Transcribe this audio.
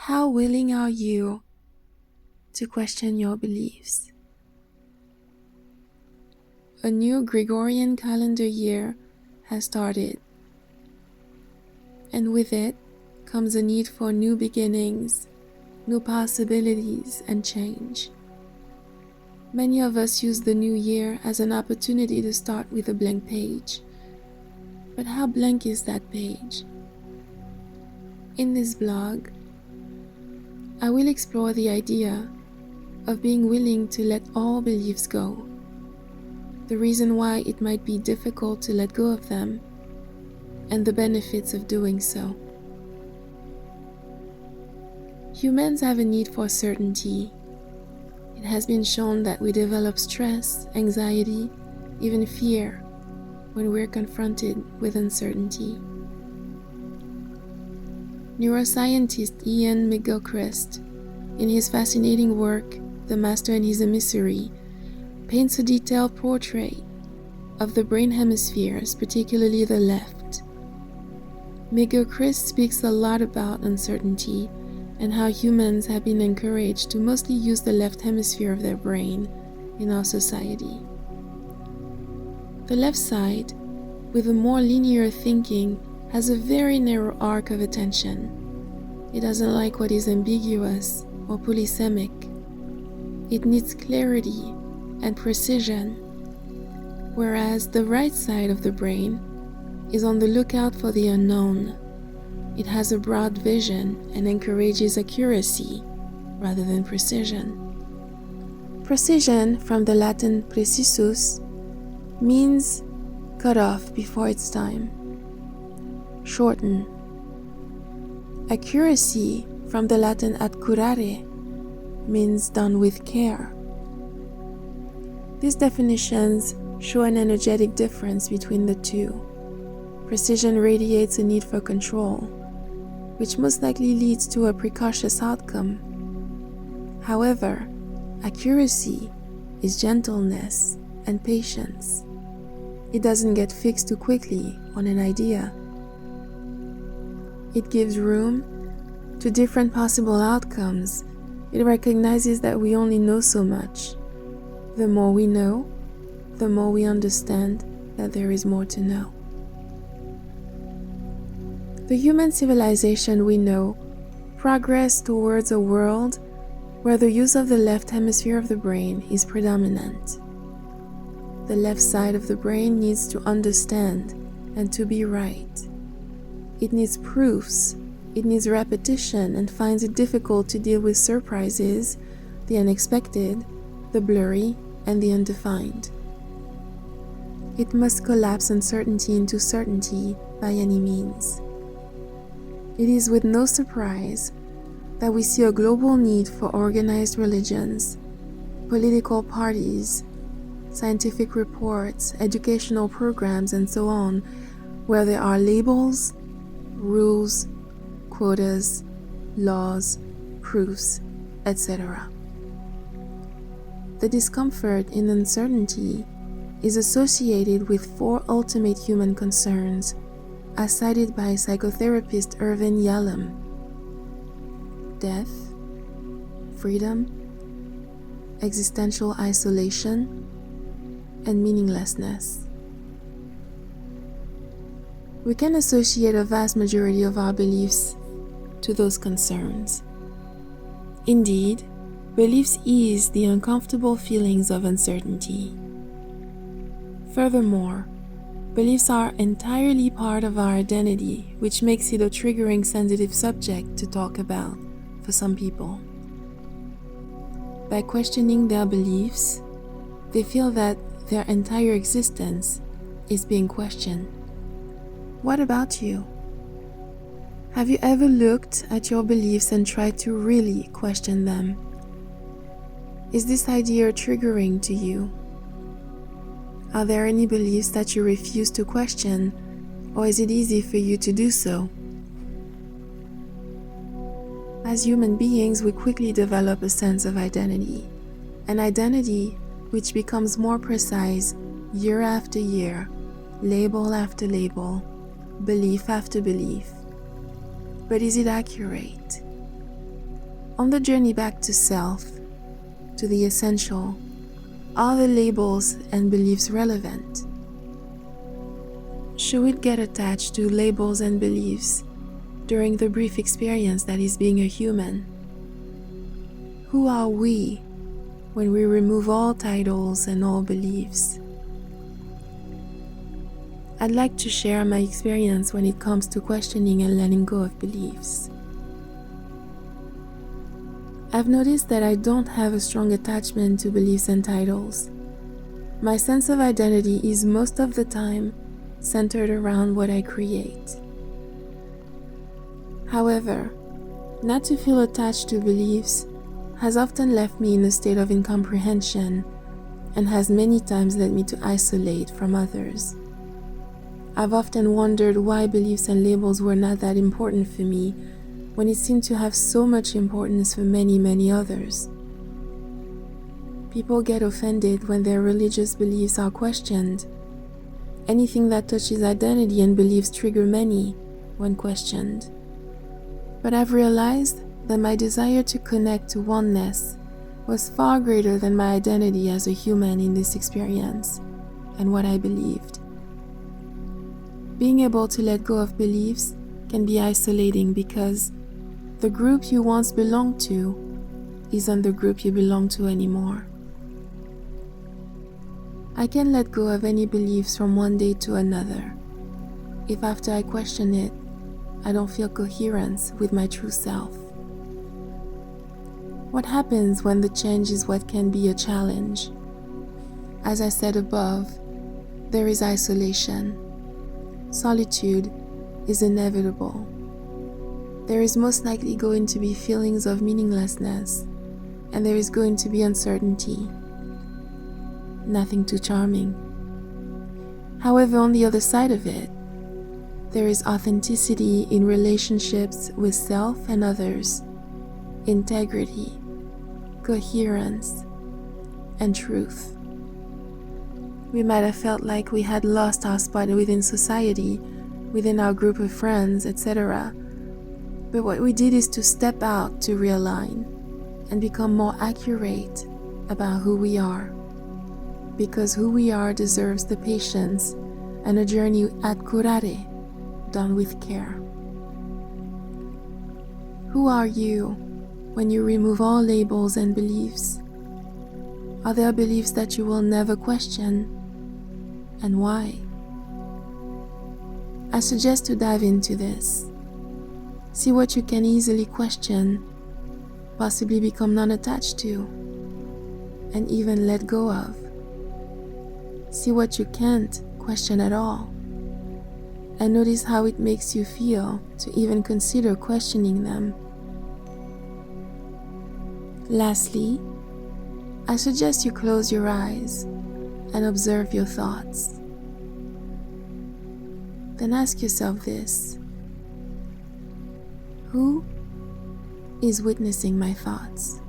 How willing are you to question your beliefs? A new Gregorian calendar year has started, and with it comes a need for new beginnings, new possibilities, and change. Many of us use the new year as an opportunity to start with a blank page. But how blank is that page? In this blog, I will explore the idea of being willing to let all beliefs go, the reason why it might be difficult to let go of them, and the benefits of doing so. Humans have a need for certainty. It has been shown that we develop stress, anxiety, even fear when we're confronted with uncertainty. Neuroscientist Ian McGilchrist, in his fascinating work, The Master and His Emissary, paints a detailed portrait of the brain hemispheres, particularly the left. McGilchrist speaks a lot about uncertainty and how humans have been encouraged to mostly use the left hemisphere of their brain in our society. The left side, with a more linear thinking, has a very narrow arc of attention. It doesn't like what is ambiguous or polysemic. It needs clarity and precision, whereas the right side of the brain is on the lookout for the unknown. It has a broad vision and encourages accuracy rather than precision. Precision, from the Latin precisus, means cut off before its time. Shorten. Accuracy, from the Latin ad curare, means done with care. These definitions show an energetic difference between the two. Precision radiates a need for control, which most likely leads to a precautious outcome. However, accuracy is gentleness and patience. It doesn't get fixed too quickly on an idea. It gives room to different possible outcomes. It recognizes that we only know so much. The more we know, the more we understand that there is more to know. The human civilization we know progressed towards a world where the use of the left hemisphere of the brain is predominant. The left side of the brain needs to understand and to be right. It needs proofs, it needs repetition, and finds it difficult to deal with surprises, the unexpected, the blurry, and the undefined. It must collapse uncertainty into certainty by any means. It is with no surprise that we see a global need for organized religions, political parties, scientific reports, educational programs, and so on, where there are labels, rules, quotas, laws, proofs, etc. The discomfort in uncertainty is associated with four ultimate human concerns, as cited by psychotherapist Irvin Yalom: death, freedom, existential isolation, and meaninglessness. We can associate a vast majority of our beliefs to those concerns. Indeed, beliefs ease the uncomfortable feelings of uncertainty. Furthermore, beliefs are entirely part of our identity, which makes it a triggering sensitive subject to talk about for some people. By questioning their beliefs, they feel that their entire existence is being questioned. What about you? Have you ever looked at your beliefs and tried to really question them? Is this idea triggering to you? Are there any beliefs that you refuse to question, or is it easy for you to do so? As human beings, we quickly develop a sense of identity, an identity which becomes more precise year after year, label after label, belief after belief. But is it accurate? On the journey back to self, to the essential, are the labels and beliefs relevant? Should we get attached to labels and beliefs during the brief experience that is being a human? Who are we when we remove all titles and all beliefs? I'd like to share my experience when it comes to questioning and letting go of beliefs. I've noticed that I don't have a strong attachment to beliefs and titles. My sense of identity is most of the time centered around what I create. However, not to feel attached to beliefs has often left me in a state of incomprehension and has many times led me to isolate from others. I've often wondered why beliefs and labels were not that important for me when it seemed to have so much importance for many others. People get offended when their religious beliefs are questioned. Anything that touches identity and beliefs trigger many when questioned. But I've realized that my desire to connect to oneness was far greater than my identity as a human in this experience and what I believed. Being able to let go of beliefs can be isolating because the group you once belonged to isn't the group you belong to anymore. I can let go of any beliefs from one day to another if after I question it, I don't feel coherence with my true self. What happens when the change is what can be a challenge? As I said above, there is isolation. Solitude is inevitable. There is most likely going to be feelings of meaninglessness, and there is going to be uncertainty. Nothing too charming. However, on the other side of it, there is authenticity in relationships with self and others, integrity, coherence, and truth. We might have felt like we had lost our spot within society, within our group of friends, etc. But what we did is to step out to realign and become more accurate about who we are. Because who we are deserves the patience and a journey at curare, done with care. Who are you when you remove all labels and beliefs? Are there beliefs that you will never question? And why? I suggest to dive into this. See what you can easily question, possibly become non-attached to, and even let go of. See what you can't question at all, and notice how it makes you feel to even consider questioning them. Lastly, I suggest you close your eyes and observe your thoughts. Then ask yourself this: who is witnessing my thoughts?